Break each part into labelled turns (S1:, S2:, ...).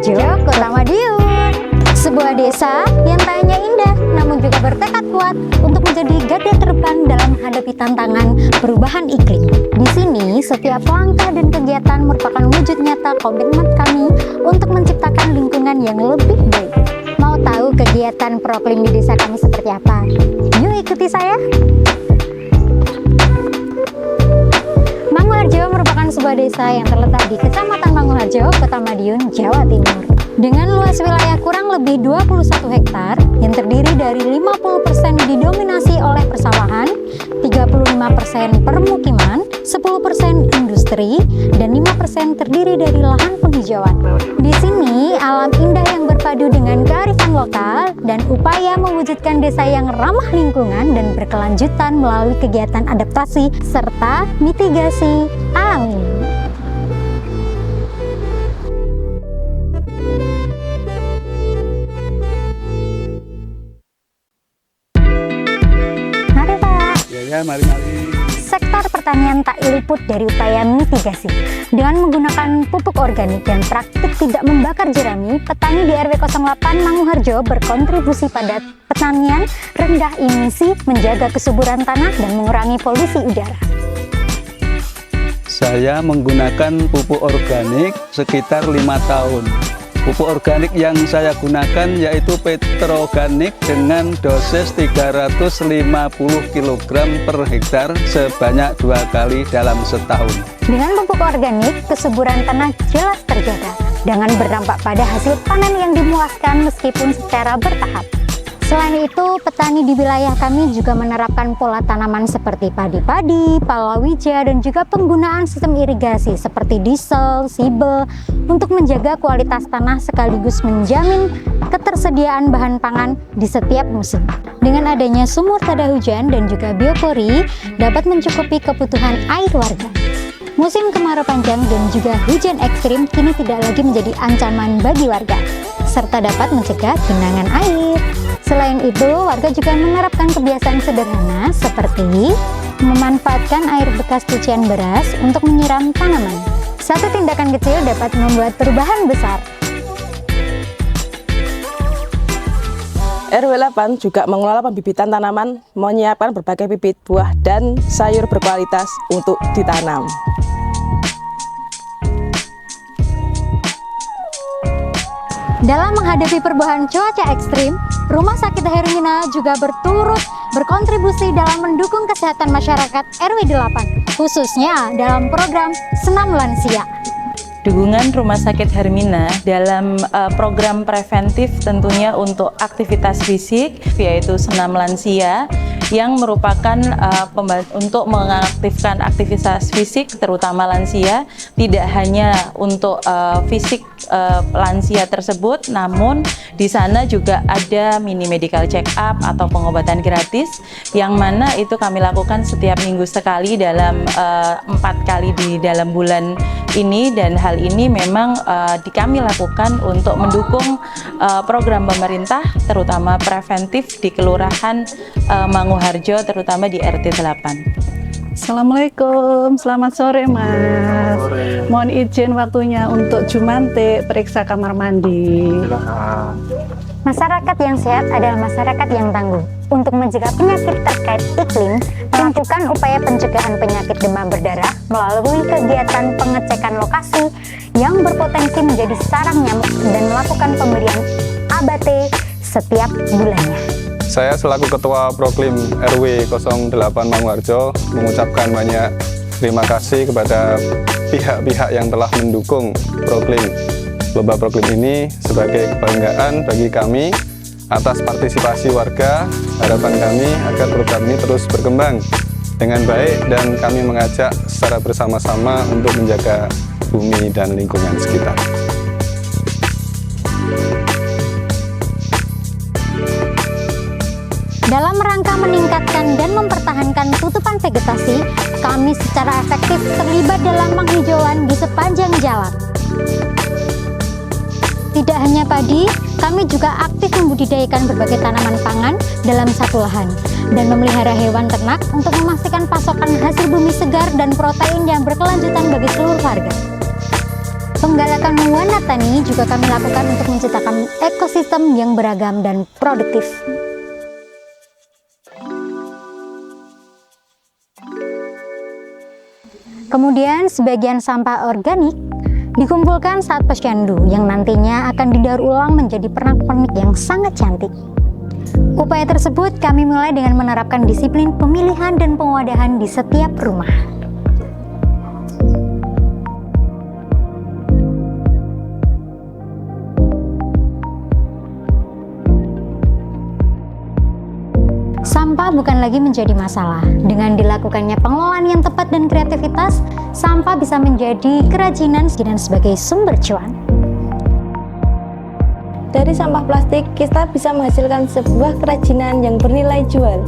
S1: Manguharjo, Kota Madiun. Sebuah desa yang tak hanya indah, namun juga bertekad kuat untuk menjadi garda terdepan dalam menghadapi tantangan perubahan iklim. Di sini, setiap langkah dan kegiatan merupakan wujud nyata komitmen kami untuk menciptakan lingkungan yang lebih baik. Mau tahu kegiatan Proklim di desa kami seperti apa? Yuk ikuti saya! Manguharjo merupakan sebuah desa yang terletak di Kecamatan Manguharjo, Kota Madiun, Jawa Timur. Dengan luas wilayah kurang lebih 21 hektar yang terdiri dari 50% didominasi oleh persawahan, 35% permukiman, 10% industri, dan 5% terdiri dari lahan penghijauan. Di sini, alam indah yang berpadu dengan kearifan lokal dan upaya mewujudkan desa yang ramah lingkungan dan berkelanjutan melalui kegiatan adaptasi serta mitigasi alam ini. Mari Pak.
S2: Ya, mari.
S1: Sektor pertanian tak luput dari upaya mitigasi. Dengan menggunakan pupuk organik dan praktik tidak membakar jerami, petani di RW 08 Manguharjo berkontribusi pada pertanian rendah emisi, menjaga kesuburan tanah dan mengurangi polusi udara.
S2: Saya menggunakan pupuk organik sekitar 5 tahun. Pupuk organik yang saya gunakan yaitu Petroorganik dengan dosis 350 kg per hektar sebanyak 2 kali dalam setahun.
S1: Dengan pupuk organik, kesuburan tanah jelas terjaga dengan berdampak pada hasil panen yang dimuaskan meskipun secara bertahap. Selain itu, petani di wilayah kami juga menerapkan pola tanaman seperti padi-padi, palawija, dan juga penggunaan sistem irigasi seperti diesel, sibel untuk menjaga kualitas tanah sekaligus menjamin ketersediaan bahan pangan di setiap musim. Dengan adanya sumur tada hujan dan juga biopori dapat mencukupi kebutuhan air warga. Musim kemarau panjang dan juga hujan ekstrim kini tidak lagi menjadi ancaman bagi warga, serta dapat mencegah genangan air. Selain itu, warga juga menerapkan kebiasaan sederhana seperti memanfaatkan air bekas cucian beras untuk menyiram tanaman. Satu tindakan kecil dapat membuat perubahan besar.
S3: RW 8 juga mengelola pembibitan tanaman, menyiapkan berbagai bibit buah dan sayur berkualitas untuk ditanam.
S1: Dalam menghadapi perubahan cuaca ekstrim, Rumah Sakit Hermina juga berturut berkontribusi dalam mendukung kesehatan masyarakat RW 8, khususnya dalam program Senam Lansia.
S4: Dukungan Rumah Sakit Hermina dalam program preventif tentunya untuk aktivitas fisik, yaitu senam lansia, yang merupakan untuk mengaktifkan aktivitas fisik terutama lansia, tidak hanya untuk fisik lansia tersebut, namun di sana juga ada mini medical check up atau pengobatan gratis, yang mana itu kami lakukan setiap minggu sekali dalam 4 kali di dalam bulan ini, dan hal ini memang kami lakukan untuk mendukung program pemerintah terutama preventif di Kelurahan Manguharjo, terutama di RT 8.
S5: Assalamualaikum, selamat sore Mas. Mohon izin waktunya untuk Jumantik periksa kamar mandi.
S1: Masyarakat yang sehat adalah masyarakat yang tangguh. Untuk mencegah penyakit terkait iklim, melakukan upaya pencegahan penyakit demam berdarah melalui kegiatan pengecekan lokasi yang berpotensi menjadi sarang nyamuk dan melakukan pemberian ABT setiap bulannya.
S6: Saya selaku Ketua Proklim RW 08 Manguharjo mengucapkan banyak terima kasih kepada pihak-pihak yang telah mendukung Proklim. Lomba Proklim ini sebagai kebanggaan bagi kami atas partisipasi warga. Harapan kami agar program ini terus berkembang dengan baik dan kami mengajak secara bersama-sama untuk menjaga bumi dan lingkungan sekitar.
S1: Dalam rangka meningkatkan dan mempertahankan tutupan vegetasi, kami secara efektif terlibat dalam penghijauan di sepanjang jalan. Tidak hanya padi, kami juga aktif membudidayakan berbagai tanaman pangan dalam satu lahan dan memelihara hewan ternak untuk memastikan pasokan hasil bumi segar dan protein yang berkelanjutan bagi seluruh warga. Penggalakan Wana Tani juga kami lakukan untuk menciptakan ekosistem yang beragam dan produktif. Kemudian sebagian sampah organik dikumpulkan saat posyandu yang nantinya akan didaur ulang menjadi pernak-pernik yang sangat cantik. Upaya tersebut kami mulai dengan menerapkan disiplin pemilihan dan pengwadahan di setiap rumah. Sampah bukan lagi menjadi masalah. Dengan dilakukannya pengelolaan yang tepat dan kreativitas, sampah bisa menjadi kerajinan dan sebagai sumber cuan.
S7: Dari sampah plastik, kita bisa menghasilkan sebuah kerajinan yang bernilai jual.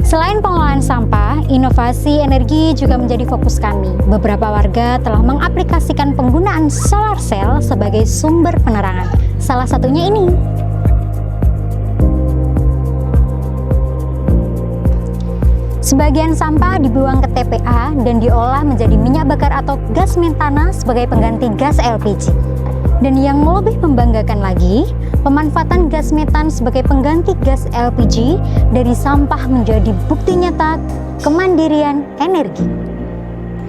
S1: Selain pengelolaan sampah, inovasi energi juga menjadi fokus kami. Beberapa warga telah mengaplikasikan penggunaan solar cell sebagai sumber penerangan. Salah satunya ini. Sebagian sampah dibuang ke TPA dan diolah menjadi minyak bakar atau gas metana sebagai pengganti gas LPG. Dan yang lebih membanggakan lagi, pemanfaatan gas metan sebagai pengganti gas LPG dari sampah menjadi bukti nyata kemandirian energi.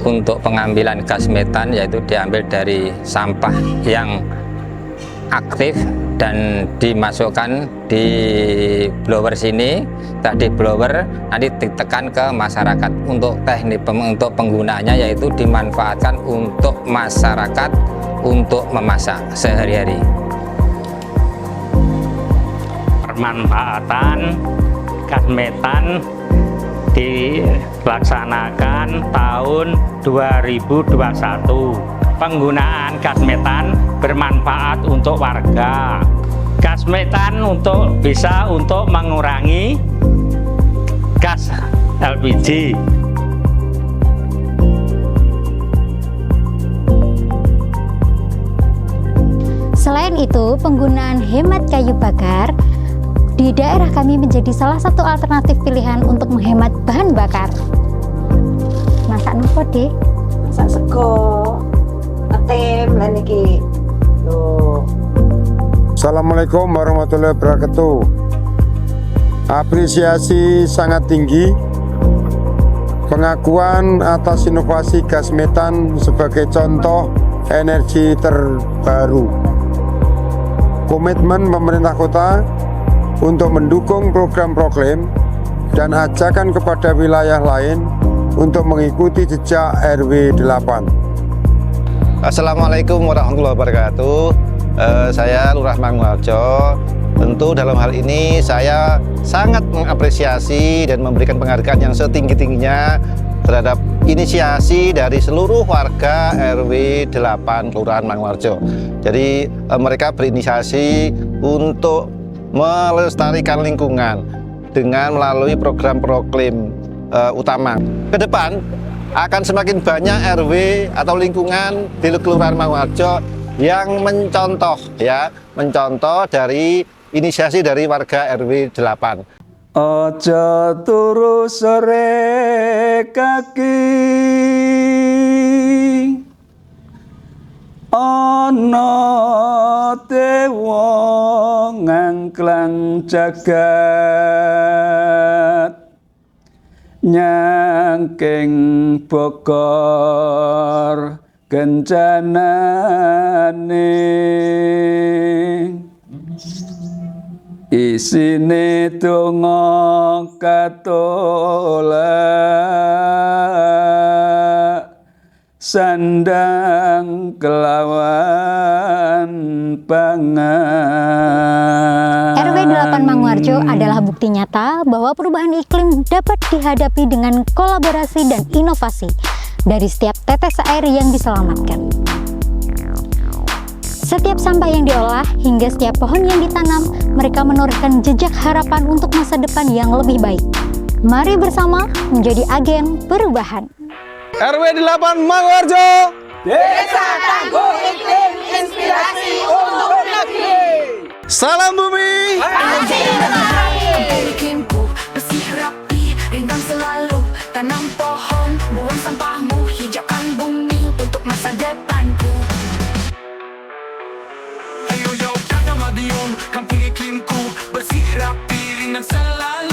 S8: Untuk pengambilan gas metan yaitu diambil dari sampah yang aktif dan dimasukkan di blower sini. Tadi blower nanti ditekan ke masyarakat. Untuk teknik untuk penggunaannya yaitu dimanfaatkan untuk masyarakat untuk memasak sehari-hari.
S9: Pemanfaatan gas metan dilaksanakan tahun 2021. Penggunaan gas metan bermanfaat untuk warga. Gas metan bisa untuk mengurangi gas LPG.
S1: Selain itu, penggunaan hemat kayu bakar di daerah kami menjadi salah satu alternatif pilihan untuk menghemat bahan bakar. Masak nopo, Dek?
S3: Masak sego, tem lan iki. Loh.
S10: Assalamualaikum warahmatullahi wabarakatuh. Apresiasi sangat tinggi pengakuan atas inovasi gas metan sebagai contoh energi terbaru. Komitmen pemerintah kota untuk mendukung program proklaim dan ajakan kepada wilayah lain untuk mengikuti jejak RW 8.
S11: Assalamualaikum warahmatullahi wabarakatuh. Saya Lurah Manguharjo. Tentu dalam hal ini saya sangat mengapresiasi dan memberikan penghargaan yang setinggi-tingginya terhadap inisiasi dari seluruh warga RW 8 Kelurahan Manguharjo. Jadi mereka berinisiasi untuk melestarikan lingkungan dengan melalui program proklaim utama. Ke depan akan semakin banyak RW atau lingkungan di Kelurahan Manguharjo yang mencontoh dari inisiasi dari warga RW 8.
S2: Ojo turu sore kaki ana dewa ngangklang jagat nyangking bokor kencanane isine donga katolak sandang kelawan pangan.
S1: RW 8 Manguharjo adalah bukti nyata bahwa perubahan iklim dapat dihadapi dengan kolaborasi dan inovasi dari setiap tetes air yang diselamatkan. Setiap sampah yang diolah hingga setiap pohon yang ditanam, mereka menorehkan jejak harapan untuk masa depan yang lebih baik. Mari bersama menjadi agen perubahan.
S6: RW 8 Manguharjo,
S3: Desa Tangguh Iklim Inspirasi untuk Negeri.
S6: salam bumi.
S12: Bikin bersih rapi, rindang selalu, tanam pohon, buang sampahmu. Madiun, kampung iklimku bersih rapi ringan selalu.